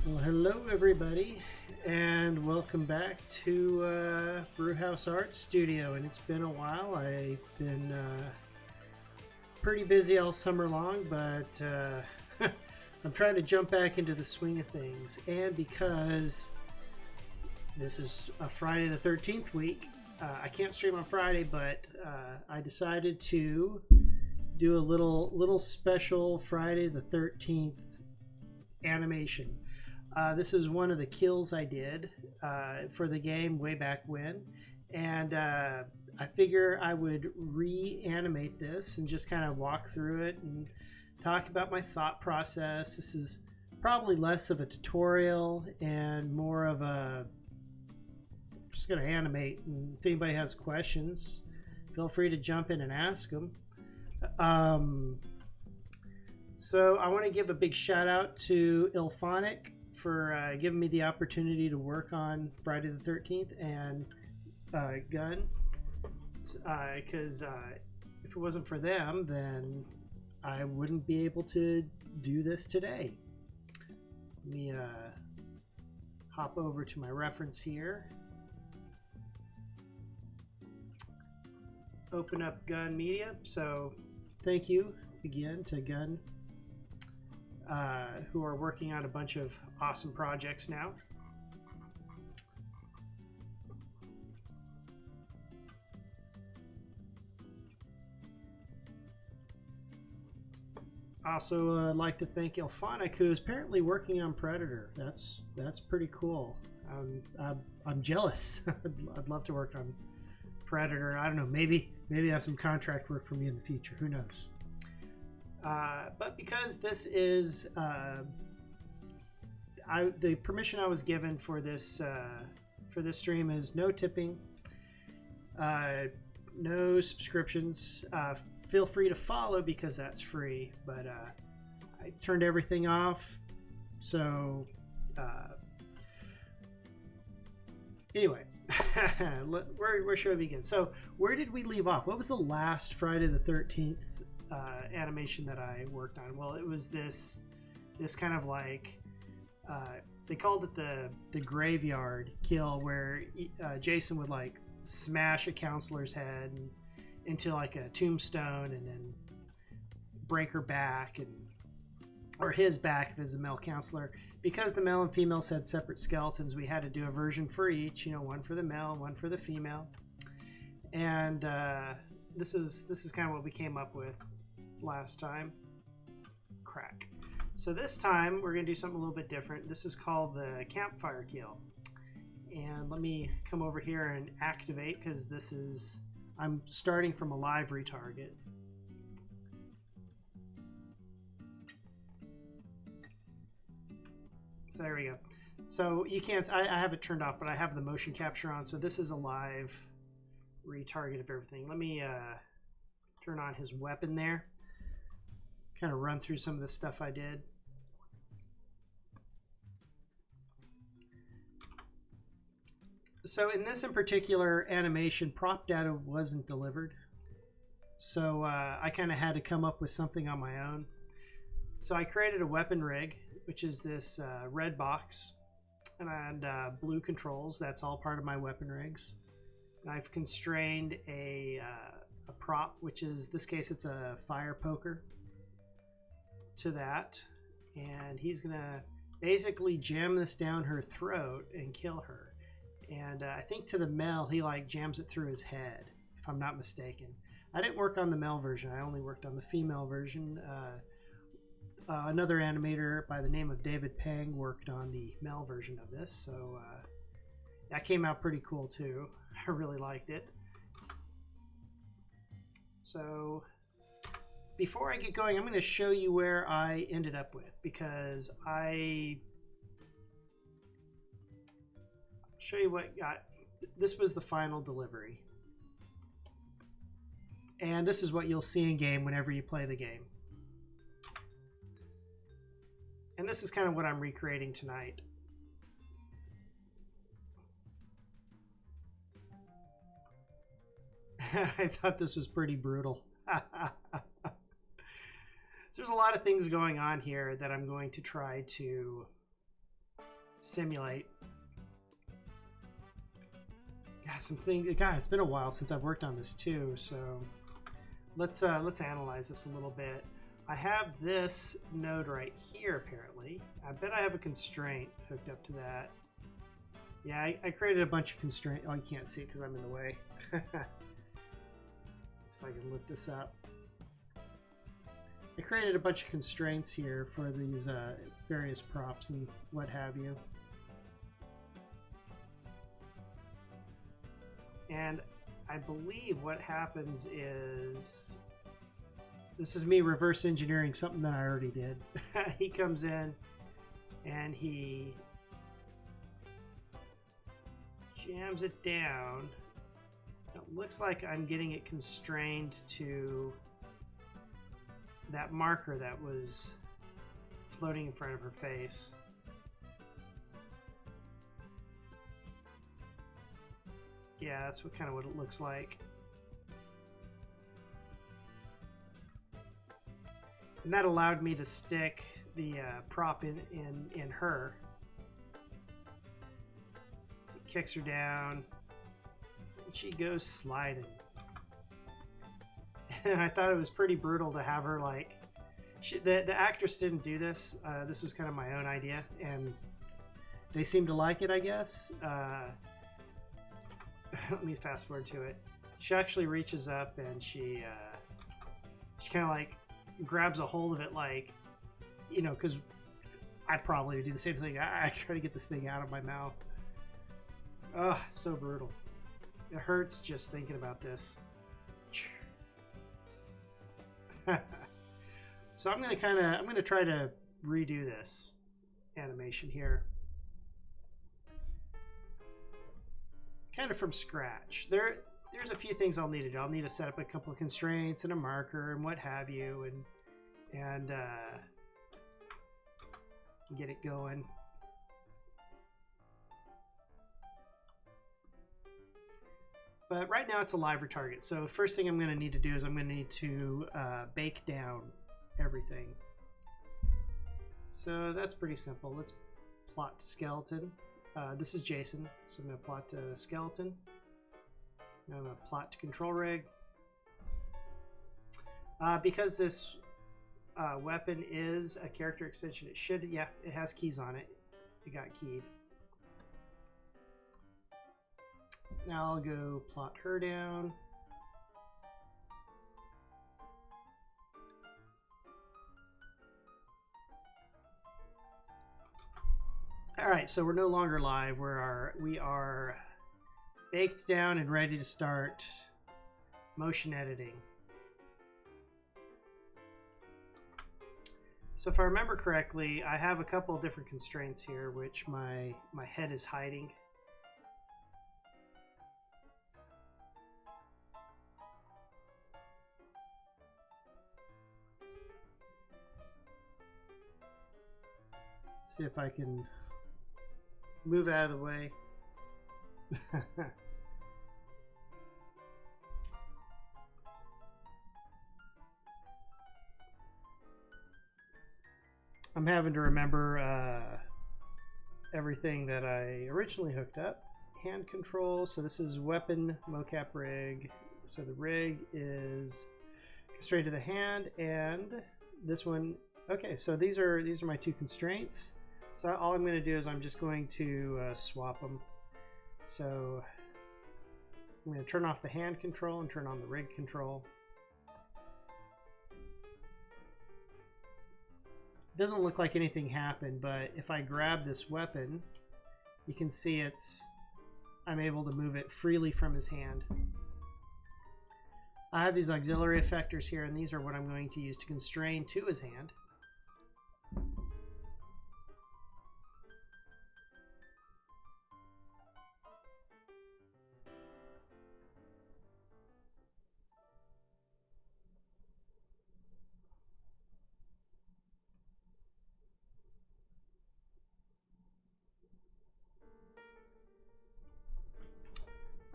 Well, hello everybody, and welcome back to Brewhouse Art Studio. And it's been a while. I've been pretty busy all summer long, but I'm trying to jump back into the swing of things. And because this is a Friday the 13th week, I can't stream on Friday, but I decided to do a little special Friday the 13th animation. This is one of the kills I did for the game way back when, and I figure I would reanimate this and just kind of walk through it and talk about my thought process. This is probably less of a tutorial and more of a just going to animate, and if anybody has questions, feel free to jump in and ask them. So I want to give a big shout out to Ilphonic for giving me the opportunity to work on Friday the 13th and Gun, because if it wasn't for them, then I wouldn't be able to do this today. Let me hop over to my reference here, open up Gun Media. So thank you again to Gun, who are working on a bunch of awesome projects now. Also, I'd like to thank Ilphonic, who is apparently working on Predator. That's pretty cool. I'm jealous. I'd love to work on Predator. I don't know. Maybe have some contract work for me in the future. Who knows? But because this is the permission I was given for this stream is no tipping, no subscriptions. Feel free to follow because that's free. But I turned everything off. So anyway, where should I begin? So where did we leave off? What was the last Friday the 13th animation that I worked on? Well, it was this kind of like they called it the graveyard kill, where Jason would like smash a counselor's head into like a tombstone and then break her back, or his back if it's a male counselor. Because the male and females had separate skeletons, we had to do a version for each, one for the male, one for the female. And this is kind of what we came up with last time. Crack. So this time we're going to do something a little bit different. This is called the campfire kill. And let me come over here and activate, because I'm starting from a live retarget. So there we go. So you can't, I have it turned off, but I have the motion capture on. So this is a live retarget of everything. Let me turn on his weapon there. Kind of run through some of the stuff I did. So in this in particular animation, prop data wasn't delivered. So I kind of had to come up with something on my own. So I created a weapon rig, which is this red box and blue controls. That's all part of my weapon rigs. And I've constrained a prop, which is, this case, it's a fire poker, to that. And he's going to basically jam this down her throat and kill her. And I think to the male, he like jams it through his head, if I'm not mistaken. I didn't work on the male version. I only worked on the female version. Another animator by the name of David Pang worked on the male version of this. So that came out pretty cool too. I really liked it. So before I get going, I'm going to show you where I ended up with, because show you what got. This was the final delivery, and this is what you'll see in game whenever you play the game. And this is kind of what I'm recreating tonight. I thought this was pretty brutal. There's a lot of things going on here that I'm going to try to simulate. God, it's been a while since I've worked on this too, so let's analyze this a little bit. I have this node right here, apparently. I bet I have a constraint hooked up to that. Yeah, I created a bunch of constraints. Oh, you can't see it because I'm in the way. See if I can lift this up. I created a bunch of constraints here for these various props and what have you. And I believe what happens is, this is me reverse engineering something that I already did. He comes in and he jams it down. It looks like I'm getting it constrained to that marker that was floating in front of her face. Yeah, that's kind of what it looks like. And that allowed me to stick the prop in her. So it kicks her down, and she goes sliding. And I thought it was pretty brutal to have her like. The actress didn't do this. This was kind of my own idea, and they seemed to like it, I guess. Let me fast forward to it. She actually reaches up and she kind of like grabs a hold of it, like, you know, because I probably would do the same thing. I try to get this thing out of my mouth. Oh, so brutal. It hurts just thinking about this. So I'm gonna try to redo this animation here, kind of from scratch. There's a few things I'll need to do. I'll need to set up a couple of constraints and a marker and what have you, and get it going. But right now it's a live retarget. So first thing I'm going to need to do is I'm going to need to bake down everything. So that's pretty simple. Let's plot to skeleton. This is Jason, so I'm going to plot to skeleton. Now I'm going to plot to control rig. Because this weapon is a character extension, it has keys on it. It got keyed. Now I'll go plot her down. All right, so we're no longer live. We are baked down and ready to start motion editing. So if I remember correctly, I have a couple of different constraints here, which my head is hiding. See if I can move out of the way. I'm having to remember everything that I originally hooked up. Hand control, so this is weapon mocap rig. So the rig is constrained to the hand, and this one, okay, so these are my two constraints. So all I'm going to do is I'm just going to swap them. So I'm going to turn off the hand control and turn on the rig control. It doesn't look like anything happened, but if I grab this weapon, you can see I'm able to move it freely from his hand. I have these auxiliary effectors here, and these are what I'm going to use to constrain to his hand.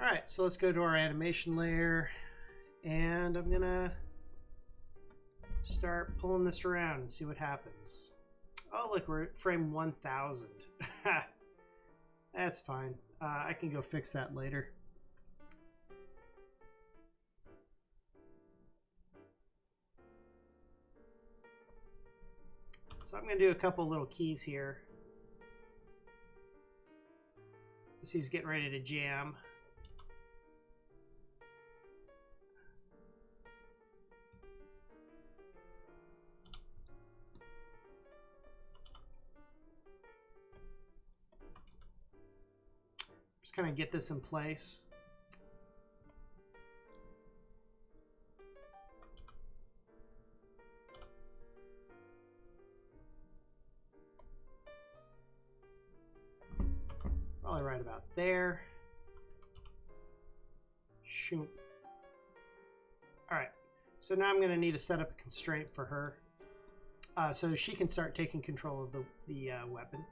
Alright, so let's go to our animation layer, and I'm gonna start pulling this around and see what happens. Oh look, we're at frame 1000. That's fine. I can go fix that later. So I'm going to do a couple little keys here. As he's getting ready to jam. Just kind of get this in place. Probably right about there. Shoot. All right, so now I'm going to need to set up a constraint for her so she can start taking control of the weapon.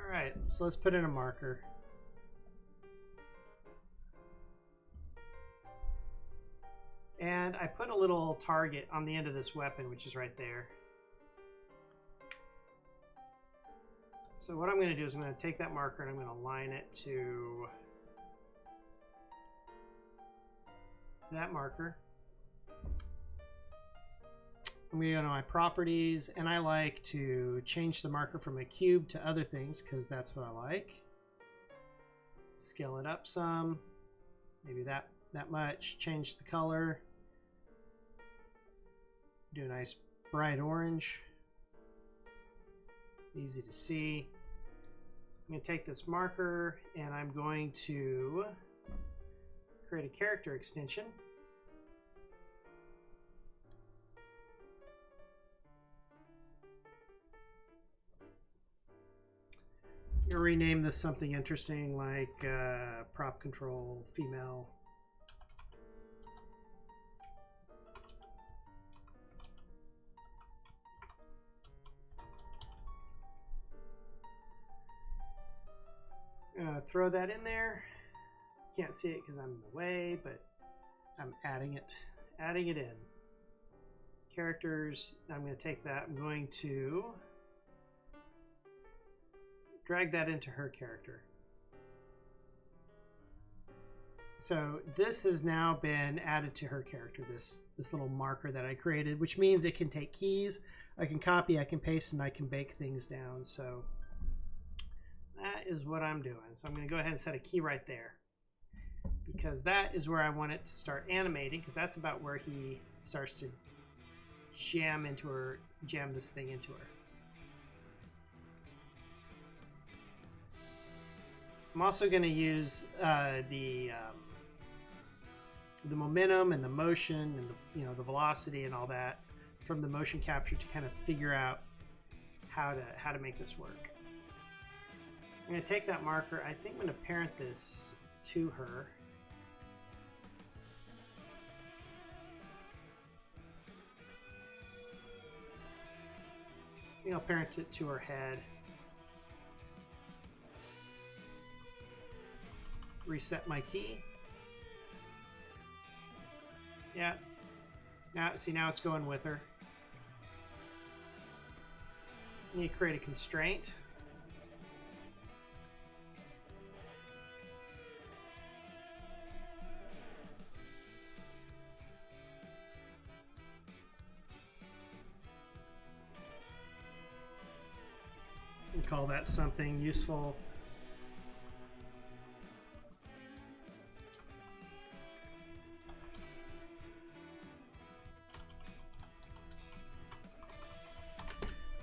Alright, so let's put in a marker. And I put a little target on the end of this weapon, which is right there. So what I'm going to do is I'm going to take that marker and I'm going to align it to that marker. I'm going to go to my properties, and I like to change the marker from a cube to other things because that's what I like. Scale it up some, maybe that much. Change the color. Do a nice bright orange. Easy to see. I'm going to take this marker and I'm going to create a character extension. I'm going to rename this something interesting like prop control female. Throw that in there. Can't see it because I'm in the way, but I'm adding it in. Characters, I'm going to take that. I'm going to drag that into her character. So this has now been added to her character, this little marker that I created, which means it can take keys. I can copy, I can paste, and I can bake things down. So that is what I'm doing. So I'm going to go ahead and set a key right there because that is where I want it to start animating, because that's about where he starts to jam this thing into her. I'm also going to use the momentum and the motion and the velocity and all that from the motion capture to kind of figure out how to make this work. I'm going to take that marker. I think I'm going to parent this to her. I think I'll parent it to her head. Reset my key. Yeah. Now it's going with her. I need to create a constraint. And call that something useful.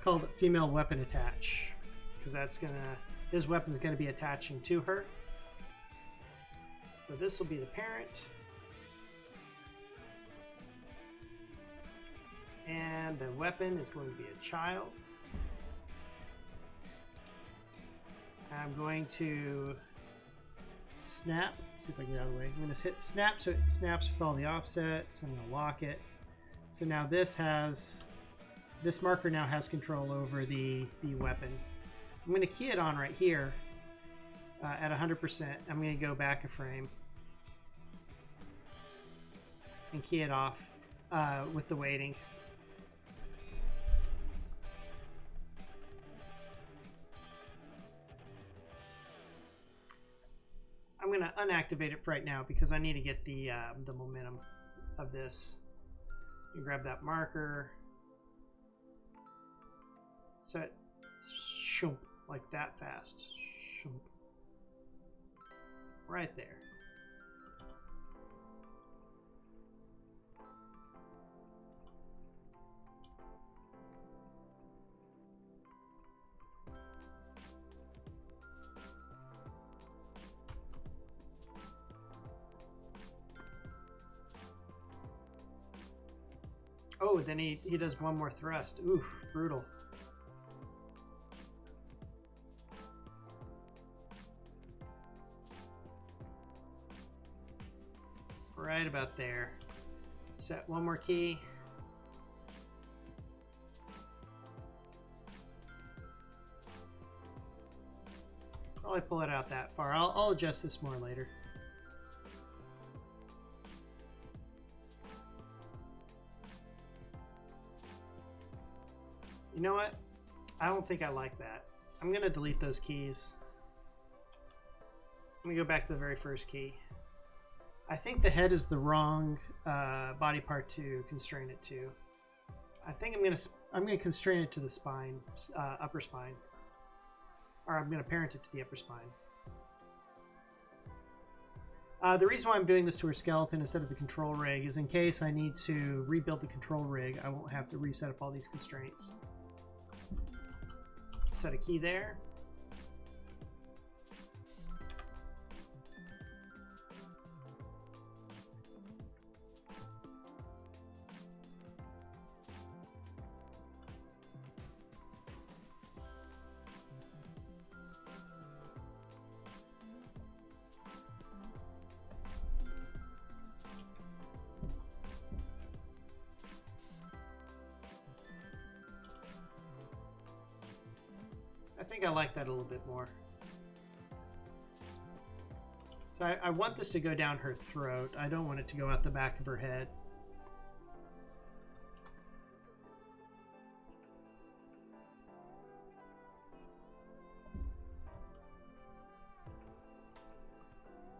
Called female weapon attach, because his weapon's gonna be attaching to her. So this will be the parent, and the weapon is going to be a child. I'm going to snap. Let's see if I can get out of the way. I'm going to hit snap so it snaps with all the offsets. I'm going to lock it. So now this marker now has control over the weapon. I'm going to key it on right here at 100%. I'm going to go back a frame and key it off with the weighting. I'm going to unactivate it for right now because I need to get the momentum of this. You grab that marker, so it's shoop, like that fast, shoop, right there. Oh, then he does one more thrust. Oof, brutal. Right about there. Set one more key. Probably pull it out that far. I'll adjust this more later. You know what? I don't think I like that. I'm going to delete those keys. Let me go back to the very first key. I think the head is the wrong body part to constrain it to. I think I'm going to constrain it to the spine, upper spine. Or I'm going to parent it to the upper spine. The reason why I'm doing this to her skeleton instead of the control rig is in case I need to rebuild the control rig, I won't have to reset up all these constraints. Set a key there. I think I like that a little bit more. So I want this to go down her throat. I don't want it to go out the back of her head.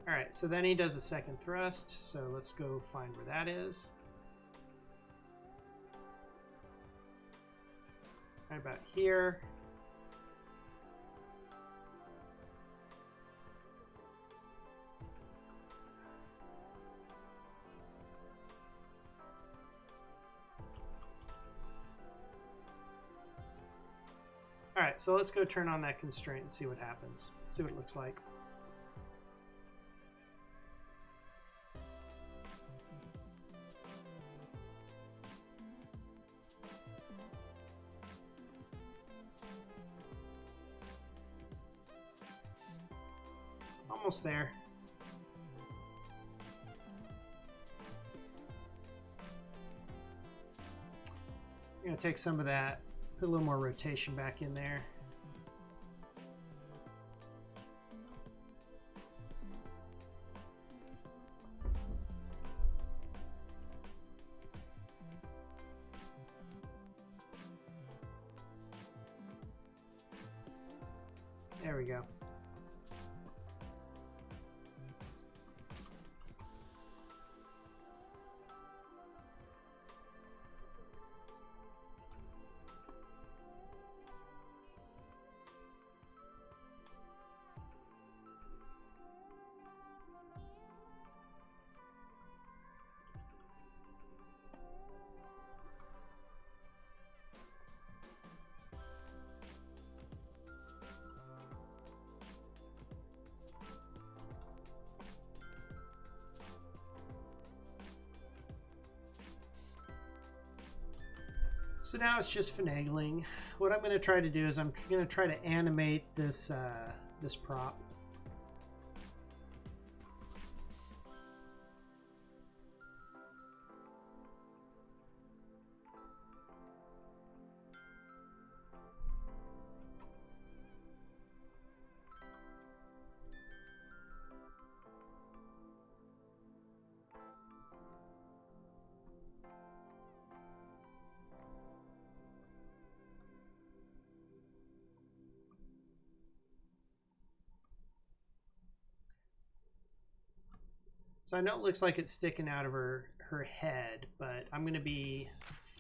Alright, so then he does a second thrust, so let's go find where that is. Right about here. Alright, so let's go turn on that constraint and see what happens. See what it looks like. It's almost there. I'm going to take some of that. Put a little more rotation back in there. There we go. So now it's just finagling. What I'm going to try to do is I'm going to try to animate this this prop. So I know it looks like it's sticking out of her head, but I'm going to be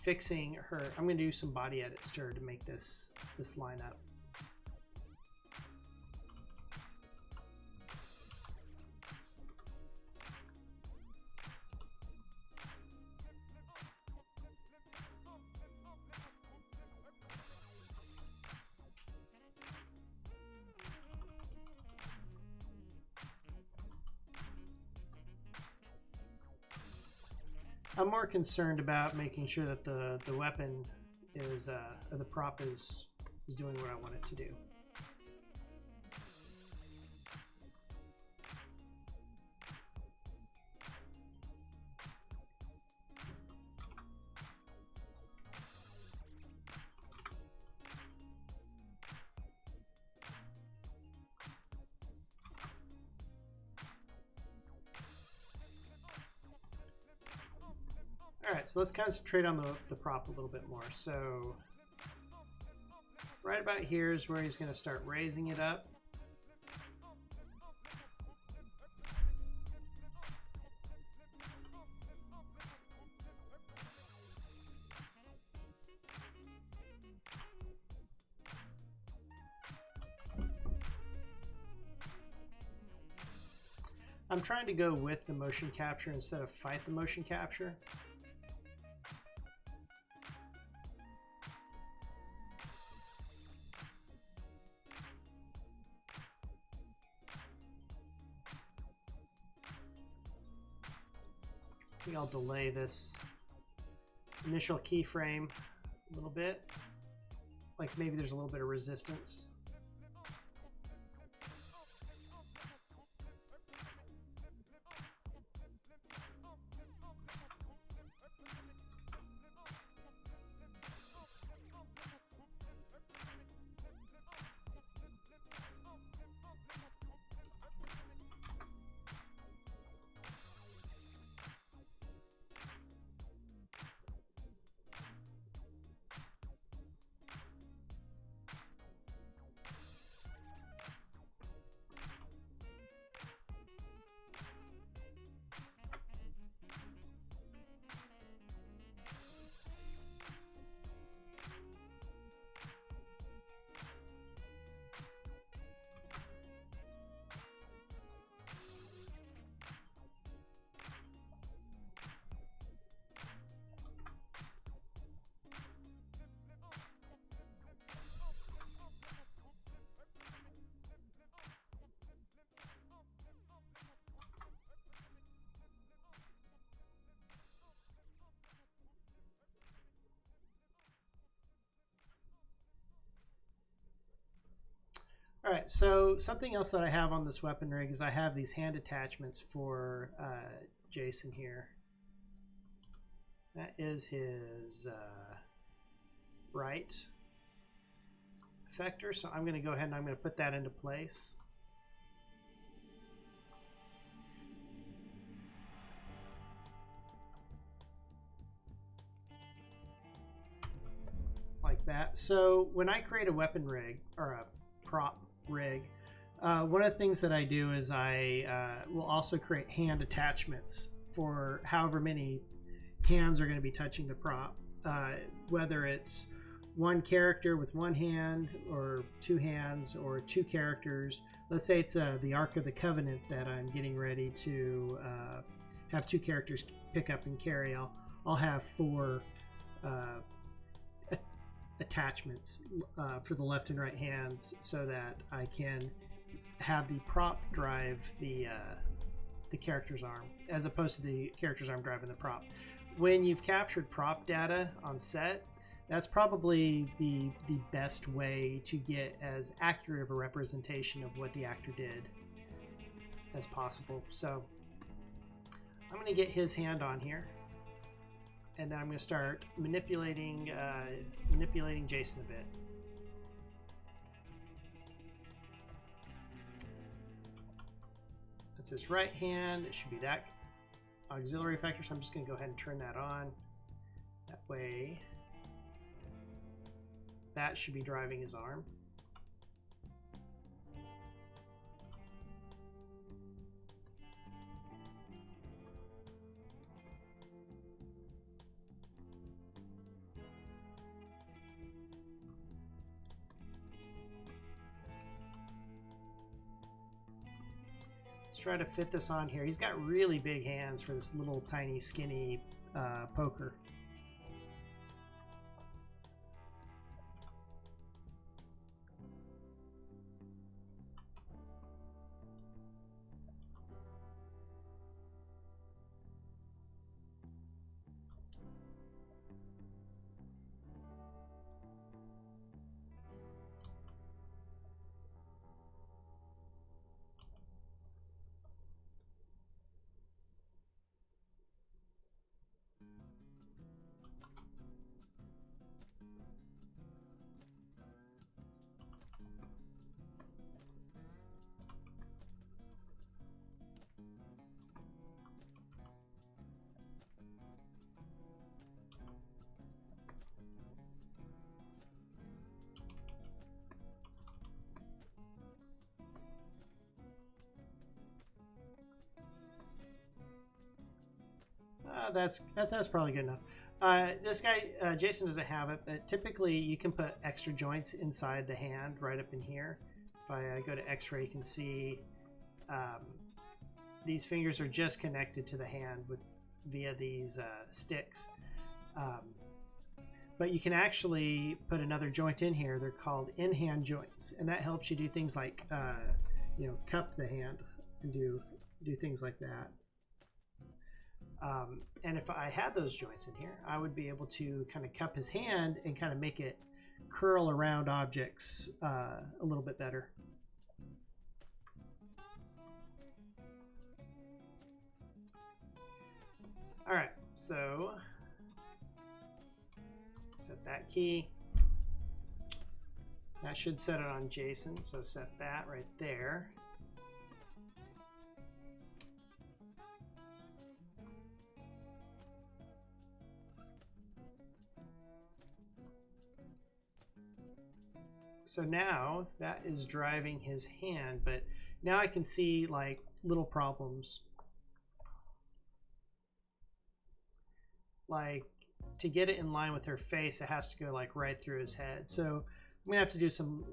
fixing her. I'm going to do some body edits to her to make this line up. I'm more concerned about making sure that the weapon is, or the prop is doing what I want it to do. All right, so let's concentrate on the prop a little bit more. So right about here is where he's going to start raising it up. I'm trying to go with the motion capture instead of fight the motion capture. I think I'll delay this initial keyframe a little bit. Like maybe there's a little bit of resistance. All right, so something else that I have on this weapon rig is I have these hand attachments for Jason here. That is his right effector, so I'm going to go ahead and I'm going to put that into place. Like that. So when I create a weapon rig or a prop rig, one of the things that I do is I will also create hand attachments for however many hands are going to be touching the prop, whether it's one character with one hand or two hands or two characters. Let's say it's the Ark of the Covenant that I'm getting ready to have two characters pick up and carry. I'll have four attachments for the left and right hands so that I can have the prop drive the character's arm as opposed to the character's arm driving the prop. When you've captured prop data on set, That's probably the best way to get as accurate of a representation of what the actor did as possible. So I'm going to get his hand on here, and then I'm going to start manipulating Jason a bit. That's his right hand. It should be that auxiliary factor, so I'm just going to go ahead and turn that on. That way, that should be driving his arm. Let's try to fit this on here. He's got really big hands for this little tiny skinny poker. That's probably good enough. This guy, Jason, doesn't have it, but typically you can put extra joints inside the hand right up in here. If I go to X-ray, you can see these fingers are just connected to the hand via these sticks. But you can actually put another joint in here. They're called in-hand joints, and that helps you do things like cup the hand and do things like that. And if I had those joints in here, I would be able to kind of cup his hand and kind of make it curl around objects a little bit better. All right, so set that key. That should set it on Jason, so set that right there. So now that is driving his hand, but now I can see like little problems. Like to get it in line with her face, it has to go like right through his head. So I'm gonna have to do some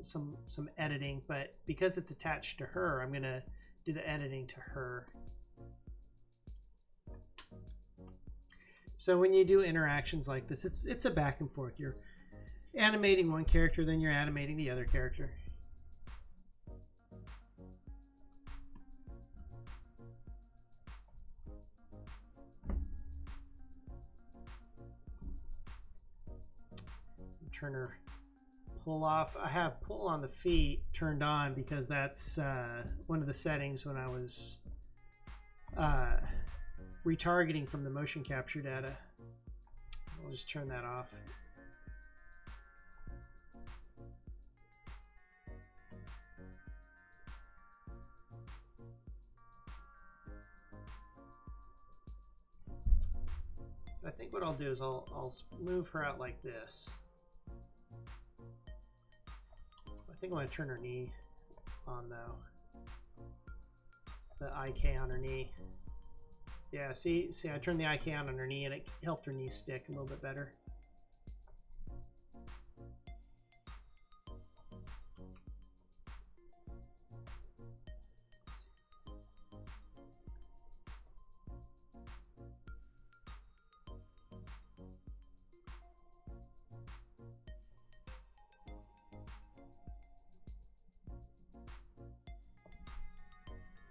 editing, but because it's attached to her, I'm gonna do the editing to her. So when you do interactions like this, it's a back and forth. You're animating one character, then you're animating the other character. Turn her pull off. I have pull on the feet turned on because that's one of the settings when I was retargeting from the motion capture data. I'll just turn that off. I think what I'll do is I'll move her out like this. I think I'm going to turn her knee on though. The IK on her knee. Yeah, see, I turned the IK on her knee and it helped her knee stick a little bit better.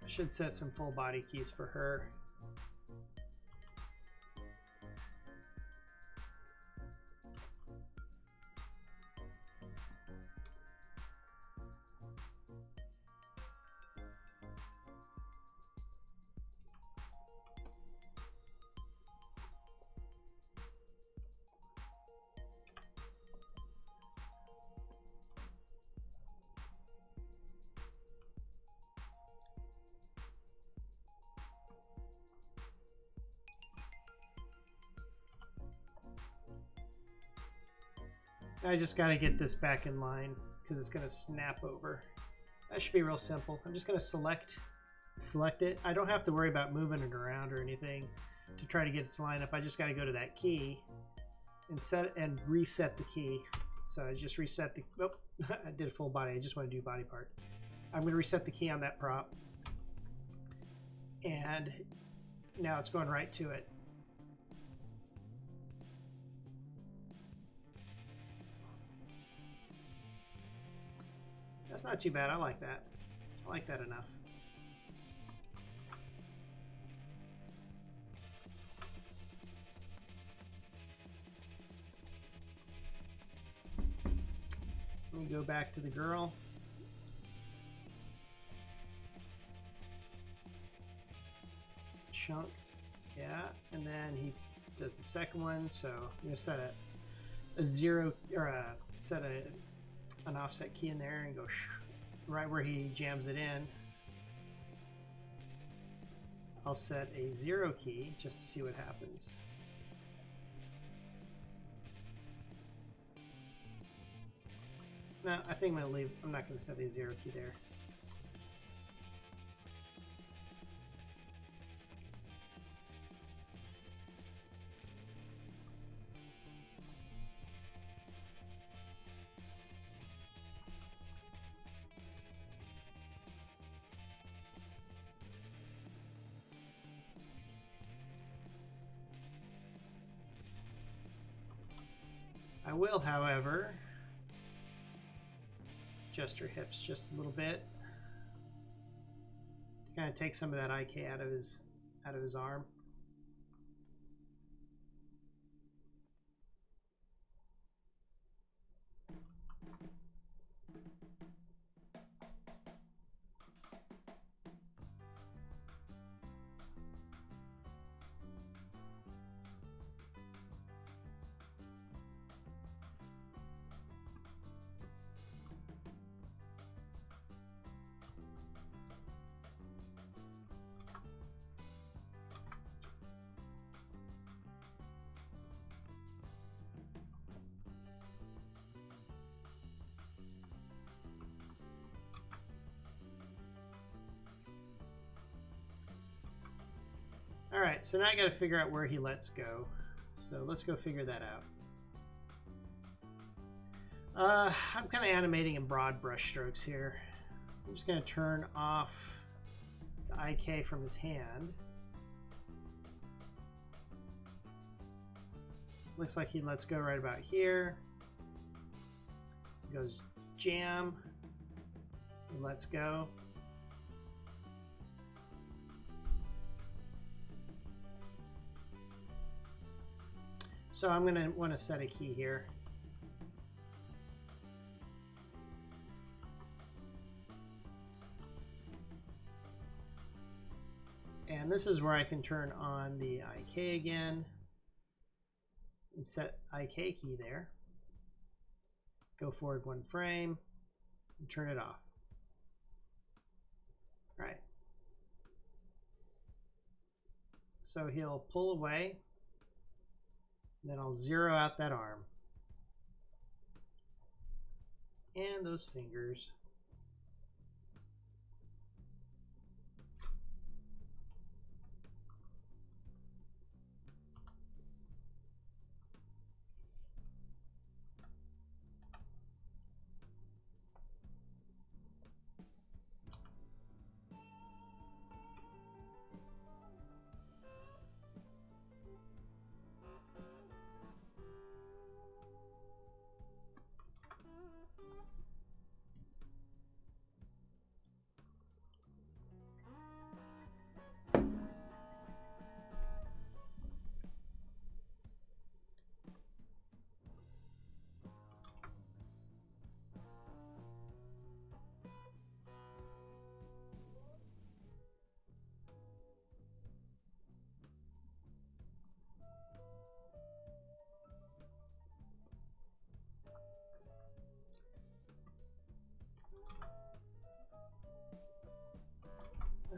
Should set some full body keys for her. I just got to get this back in line because it's going to snap over. That should be real simple. I'm just going to select it. I don't have to worry about moving it around or anything to try to get it to line up. I just got to go to that key and reset the key. So I just reset the, oh, I did a full body. I just want to do body part. I'm going to reset the key on that prop. And now it's going right to it. That's not too bad. I like that. I like that enough. Let me go back to the girl. Chunk. Yeah, and then he does the second one. So I'm gonna set a zero or set an offset key in there and go right where he jams it in. I'll set a 0 key just to see what happens. No, I think I'm gonna leave. I'm not gonna set a 0 key there. I will, however, adjust her hips just a little bit to kind of take some of that IK out of his arm. All right, so now I got to figure out where he lets go. So let's go figure that out. I'm kind of animating in broad brush strokes here. I'm just going to turn off the IK from his hand. Looks like he lets go right about here. He goes jam. He lets go. So I'm going to want to set a key here. And this is where I can turn on the IK again and set IK key there. Go forward 1 frame and turn it off. All right. So he'll pull away. Then I'll zero out that arm. And those fingers.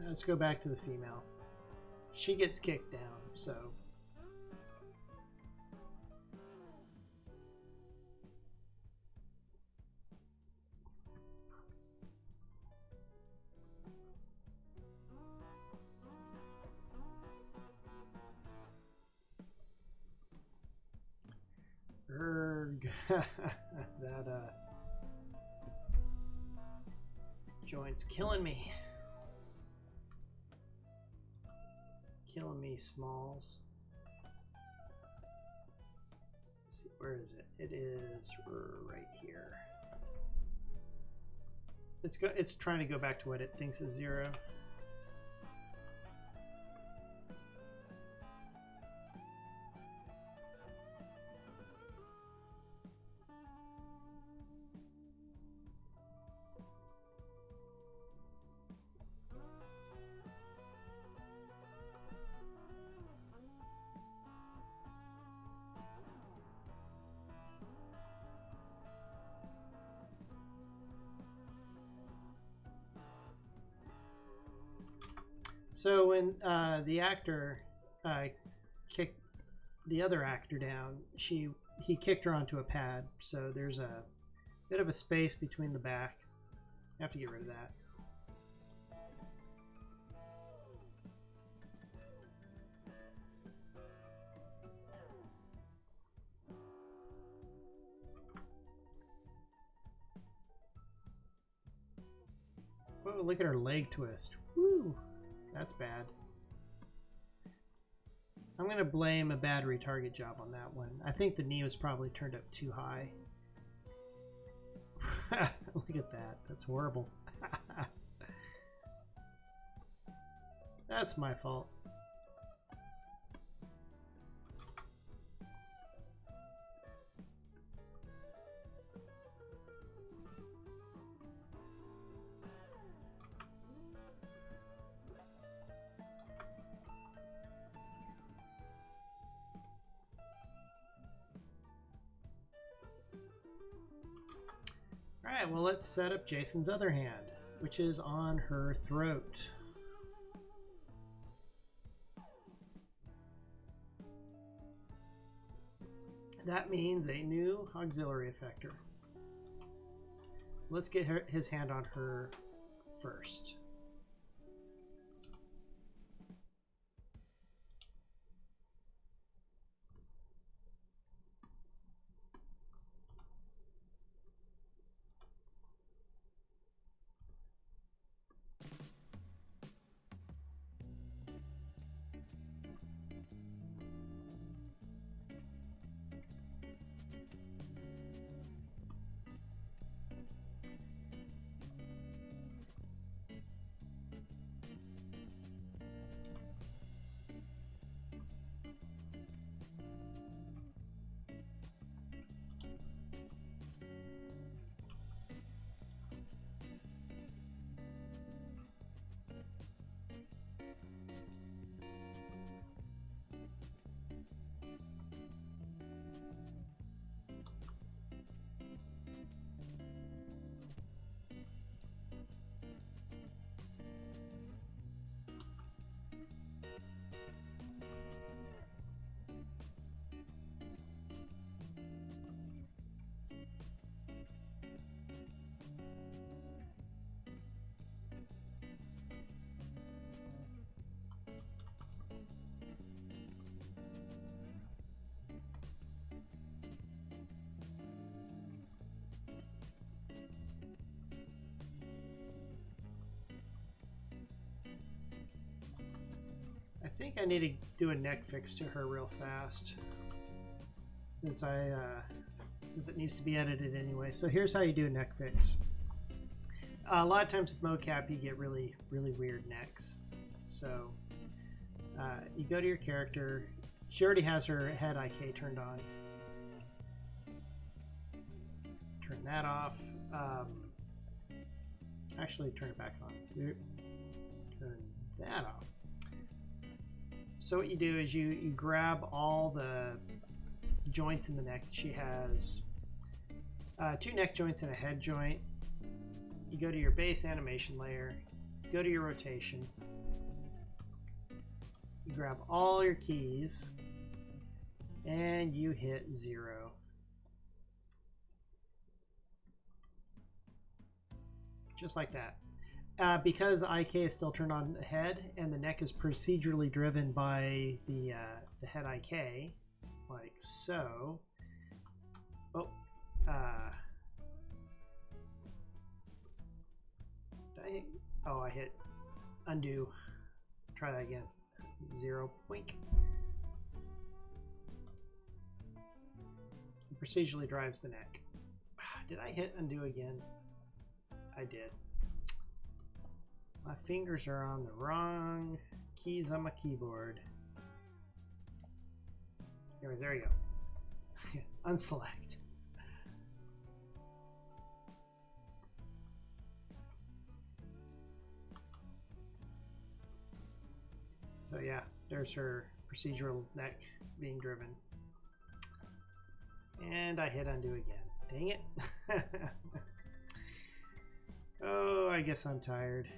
Let's go back to the female. She gets kicked down, so That joint's killing me. Killing me, Smalls. Let's see, where is it? It is right here. It's trying to go back to what it thinks is 0. So when the actor kicked the other actor down, he kicked her onto a pad. So there's a bit of a space between the back. I have to get rid of that. Whoa, look at her leg twist. Woo! That's bad. I'm going to blame a bad retarget job on that one. I think the knee was probably turned up too high. Look at that. That's horrible. That's my fault. Alright, well, let's set up Jason's other hand, which is on her throat. That means a new auxiliary effector. Let's get his hand on her first. I think I need to do a neck fix to her real fast, since it needs to be edited anyway. So here's how you do a neck fix. A lot of times with mocap, you get really weird necks. So you go to your character. She already has her head IK turned on. Turn that off. Actually, turn it back on. Turn that off. So what you do is you grab all the joints in the neck. She has 2 neck joints and a head joint. You go to your base animation layer, go to your rotation, you grab all your keys, and you hit 0. Just like that. Because IK is still turned on the head and the neck is procedurally driven by the head IK, like so. Oh, Oh, I hit undo. Try that again. 0. Boink. It procedurally drives the neck. Did I hit undo again? I did. My fingers are on the wrong keys on my keyboard. Anyways, there you go. Unselect. So yeah, there's her procedural neck being driven. And I hit undo again. Dang it. Oh, I guess I'm tired.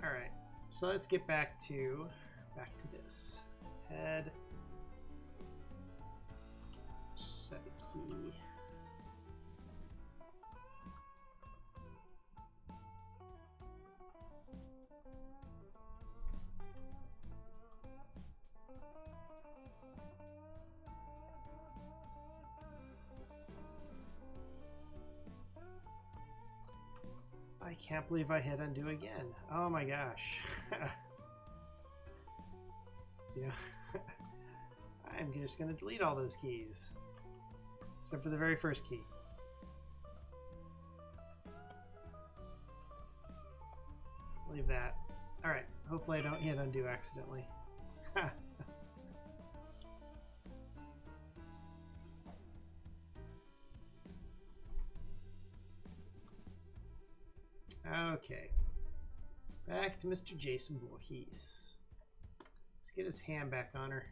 All right, so let's get back to this. Head, set a key. I can't believe I hit undo again. Oh my gosh. You know, I'm just going to delete all those keys. Except for the very first key. Leave that. Alright, hopefully I don't hit undo accidentally. Okay, back to Mr. Jason Voorhees. Let's get his hand back on her.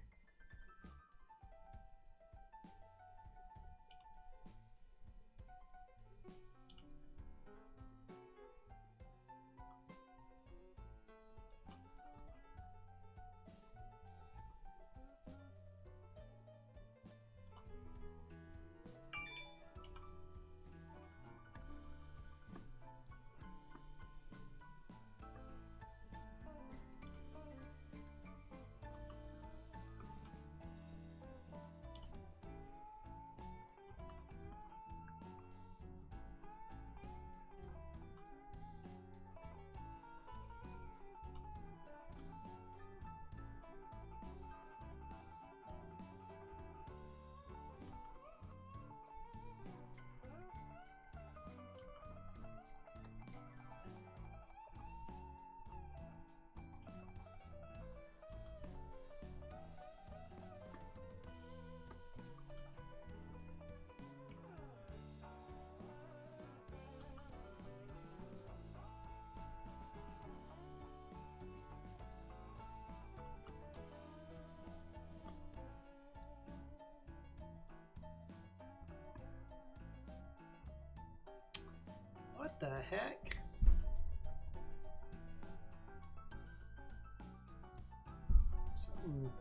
What the heck?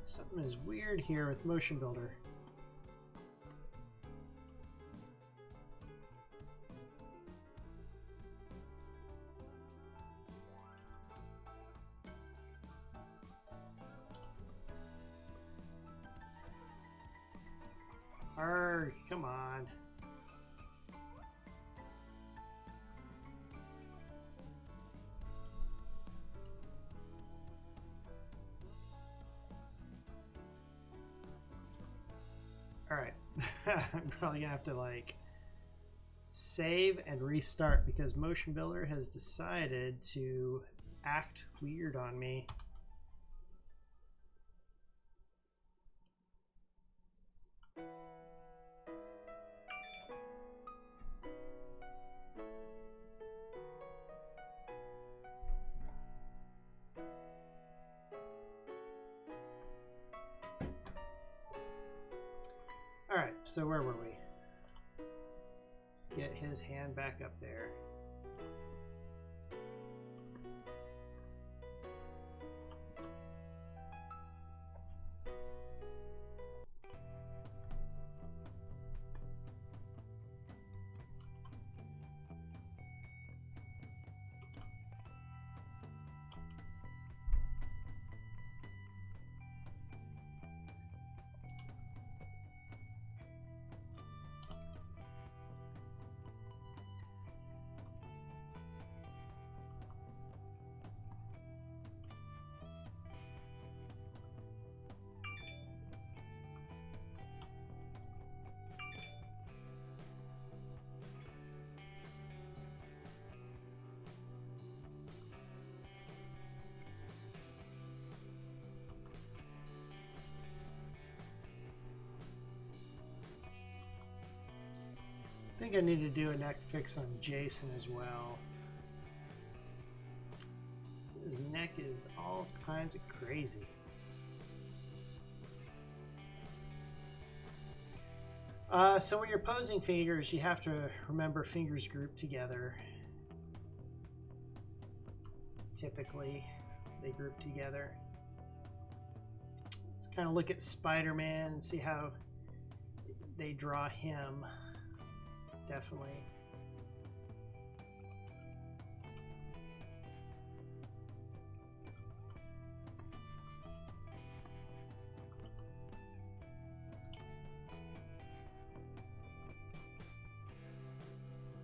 Something is weird here with Motionbuilder. Arrgh, come on. Alright, I'm probably gonna have to like save and restart because Motionbuilder has decided to act weird on me. Alright, so where were we? Let's get his hand back up there. think I need to do a neck fix on Jason as well. His neck is all kinds of crazy. So when you're posing fingers, you have to remember fingers group together. Typically, they group together. Let's kind of look at Spider-Man and see how they draw him. Definitely.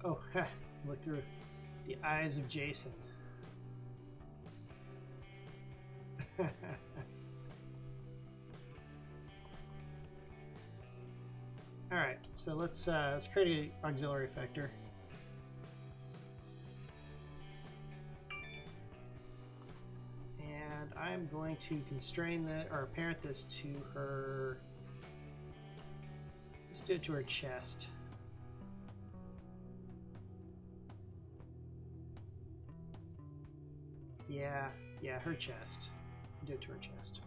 Oh, look through the eyes of Jason. All right, so let's create an auxiliary effector. And I'm going to constrain or parent this to her. Let's do it to her chest. Yeah, her chest. Do it to her chest.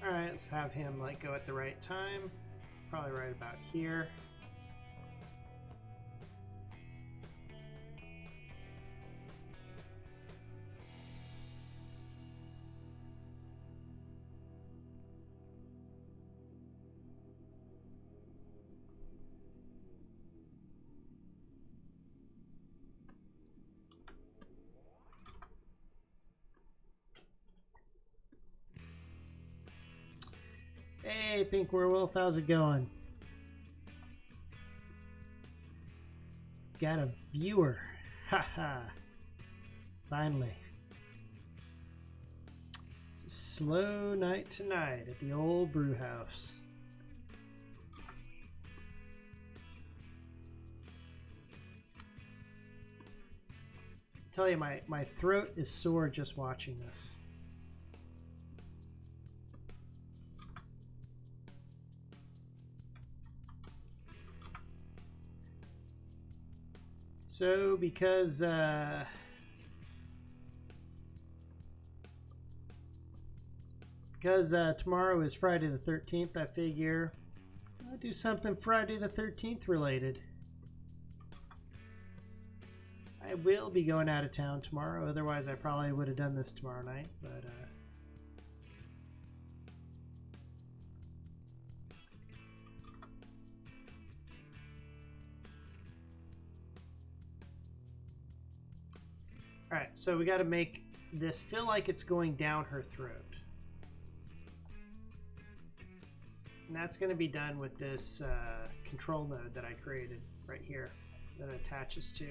All right, let's have him like go at the right time. Probably right about here. Hey, Pink Werewolf, how's it going? Got a viewer. Haha. Finally. It's a slow night tonight at the old brew house. I tell you, my throat is sore just watching this. So because tomorrow is Friday the 13th, I figure I'll do something Friday the 13th related. I will be going out of town tomorrow, otherwise I probably would have done this tomorrow night, but Alright, so we got to make this feel like it's going down her throat. And that's going to be done with this control node that I created right here. that it attaches to.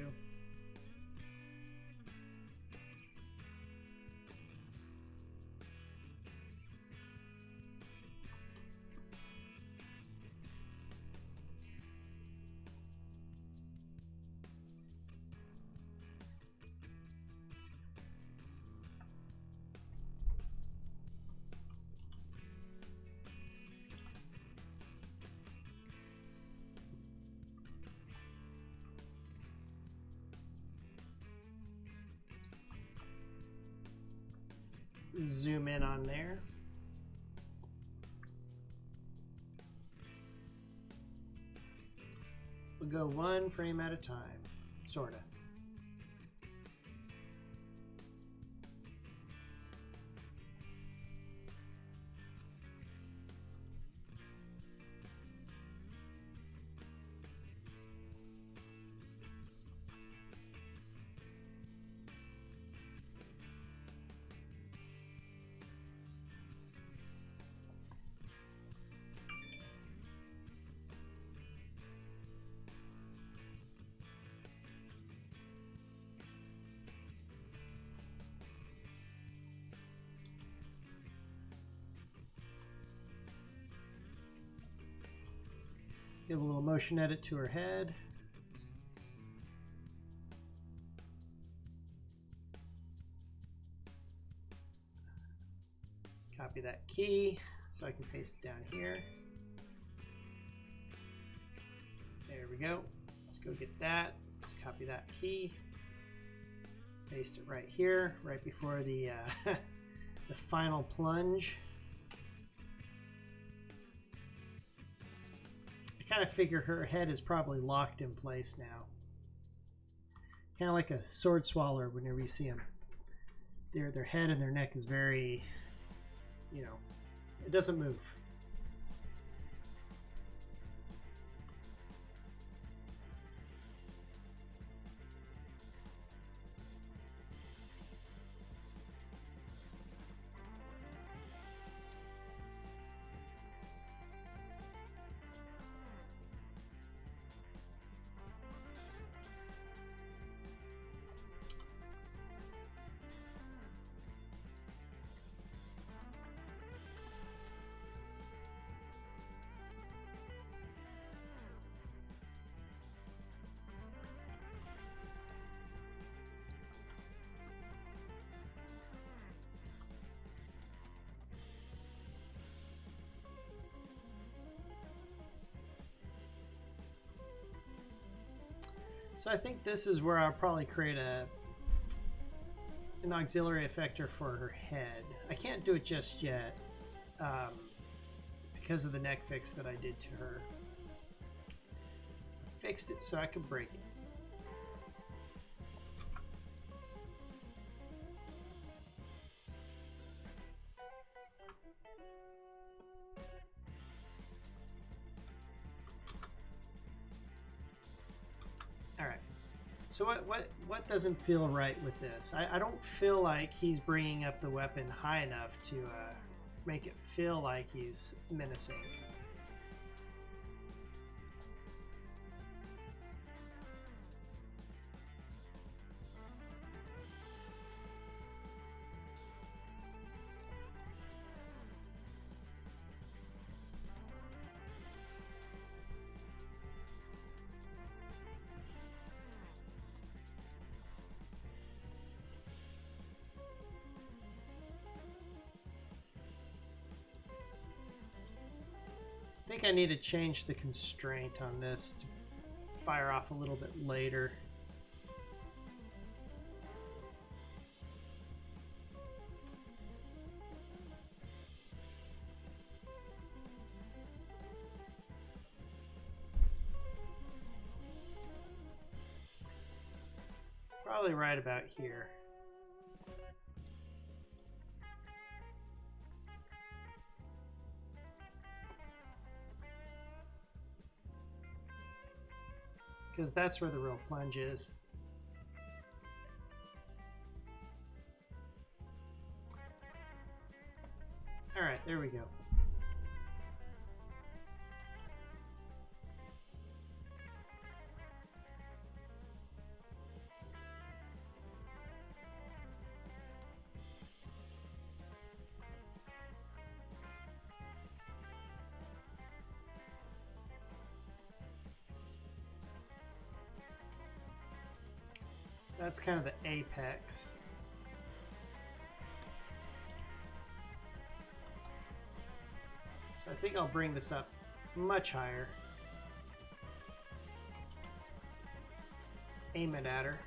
Zoom in on there. We'll go one frame at a time, sorta. Give a little motion edit to her head. Copy that key so I can paste it down here. There we go. Let's go get that. Let's copy that key. Paste it right here, right before the the final plunge. I kind of figure her head is probably locked in place now. Kind of like a sword swallower whenever you see them. Their head and their neck is very, you know, it doesn't move. So I think this is where I'll probably create an auxiliary effector for her head. I can't do it just yet because of the neck fix that I did to her. Fixed it so I could break it. So what doesn't feel right with this? I don't feel like he's bringing up the weapon high enough to make it feel like he's menacing. I think I need to change the constraint on this to fire off a little bit later. Probably right about here. Because that's where the real plunge is. All right, there we go. That's kind of the apex. So I think I'll bring this up much higher. Aim it at her.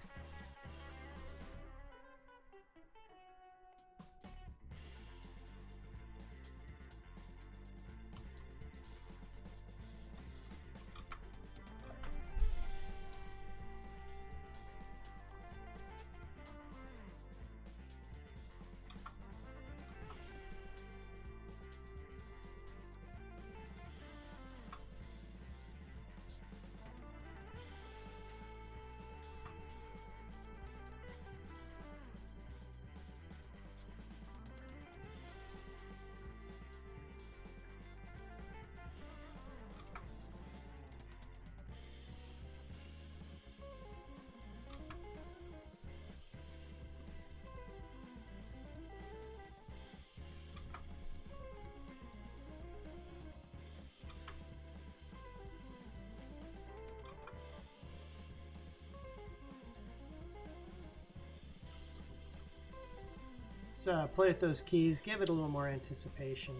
Let's play with those keys, give it a little more anticipation.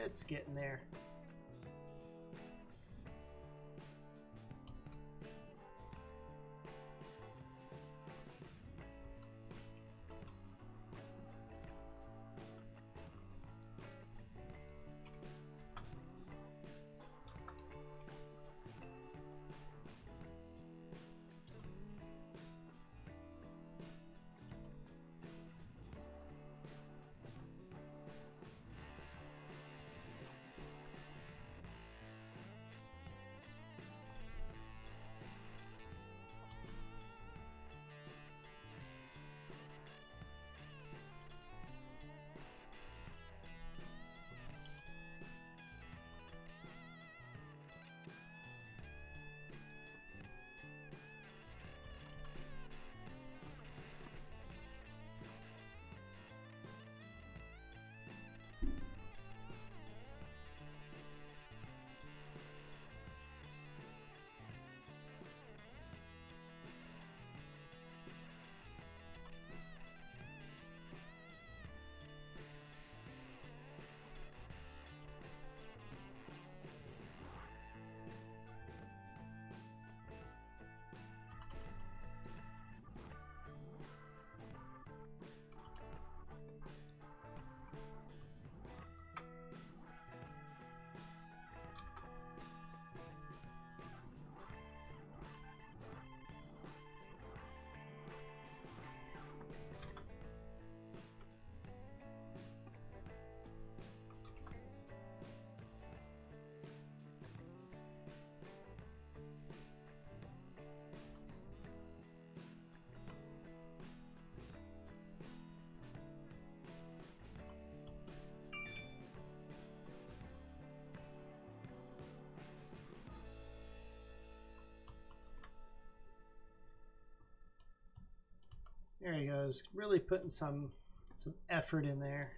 It's getting there. There he goes, really putting some effort in there.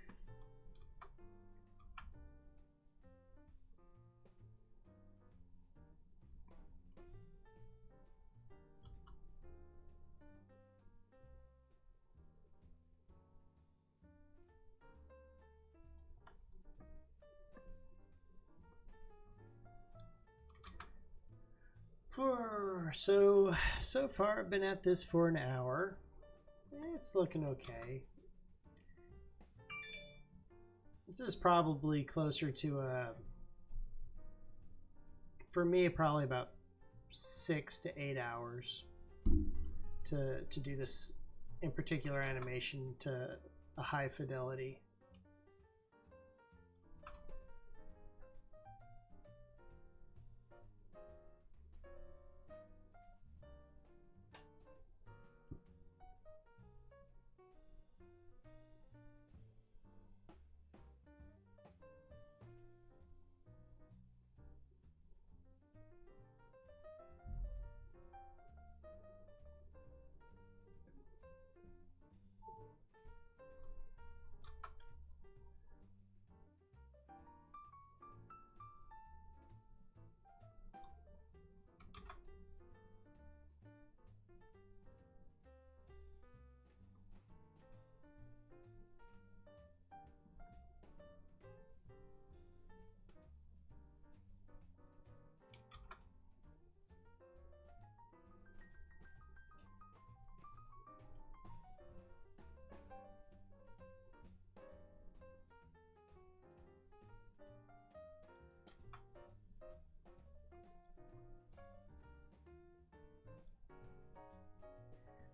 So far I've been at this for an hour. It's looking okay. This is probably closer to for me, probably about 6 to 8 hours to do this in particular animation to a high fidelity.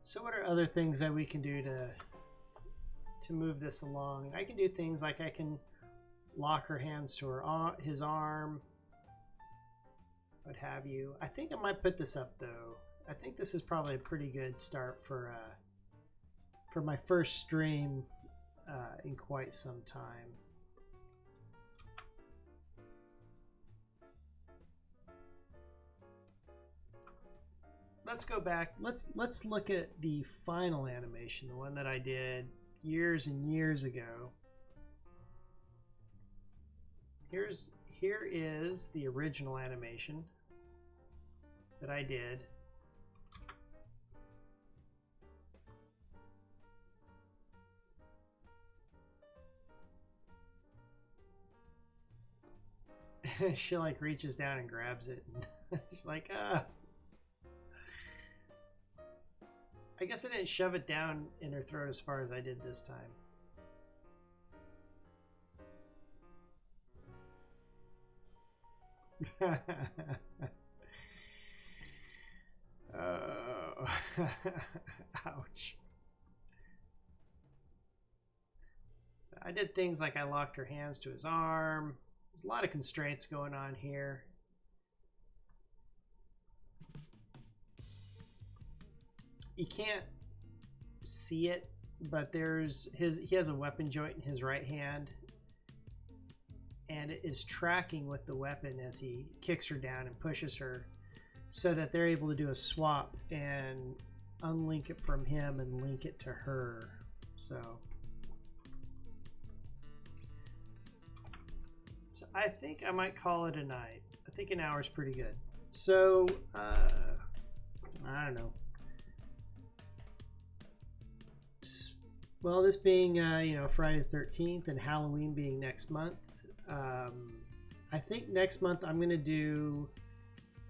So what are other things that we can do to move this along? I can do things like I can lock her hands to his arm, what have you. I think I might put this up though. I think this is probably a pretty good start for my first stream in quite some time. Let's go back. Let's look at the final animation, the one that I did years and years ago. Here is the original animation that I did. She like reaches down and grabs it. And she's like, I guess I didn't shove it down in her throat as far as I did this time. Oh, ouch. I did things like I locked her hands to his arm. There's a lot of constraints going on here. You can't see it, but he has a weapon joint in his right hand, and it is tracking with the weapon as he kicks her down and pushes her, so that they're able to do a swap and unlink it from him and link it to her. So I think I might call it a night. I think an hour is pretty good. So I don't know. Well, this being Friday the 13th and Halloween being next month, I think next month I'm going to do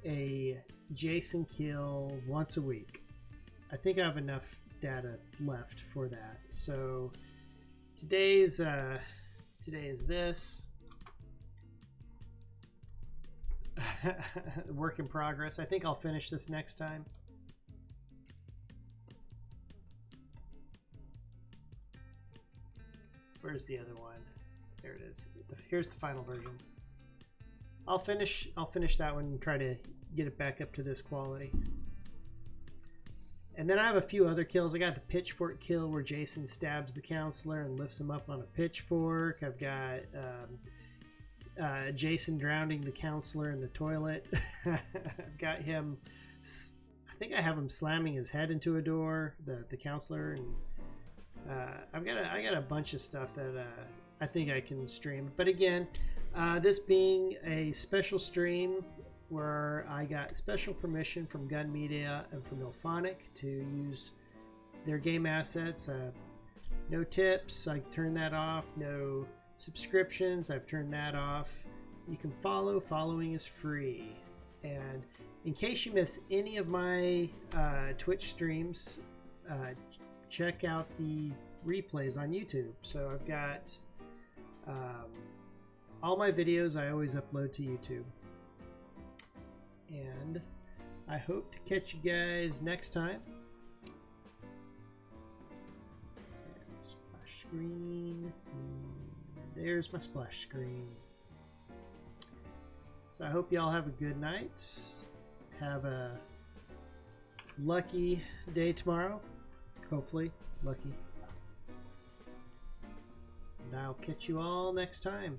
a Jason kill once a week. I think I have enough data left for that. So today is this work in progress. I think I'll finish this next time. Where's the other one? There it is. Here's the final version. I'll finish that one and try to get it back up to this quality. And then I have a few other kills. I got the pitchfork kill where Jason stabs the counselor and lifts him up on a pitchfork. I've got Jason drowning the counselor in the toilet. I've got him, I think I have him slamming his head into a door, the counselor, and I got a bunch of stuff that I think I can stream. But again, this being a special stream where I got special permission from Gun Media and from Ilphonic to use their game assets. No tips, I turned that off. No subscriptions, I've turned that off. You can follow. Following is free. And in case you miss any of my Twitch streams, check out the replays on YouTube. So I've got all my videos I always upload to YouTube. And I hope to catch you guys next time. And splash screen. There's my splash screen. So I hope y'all have a good night. Have a lucky day tomorrow. Hopefully, lucky. And I'll catch you all next time.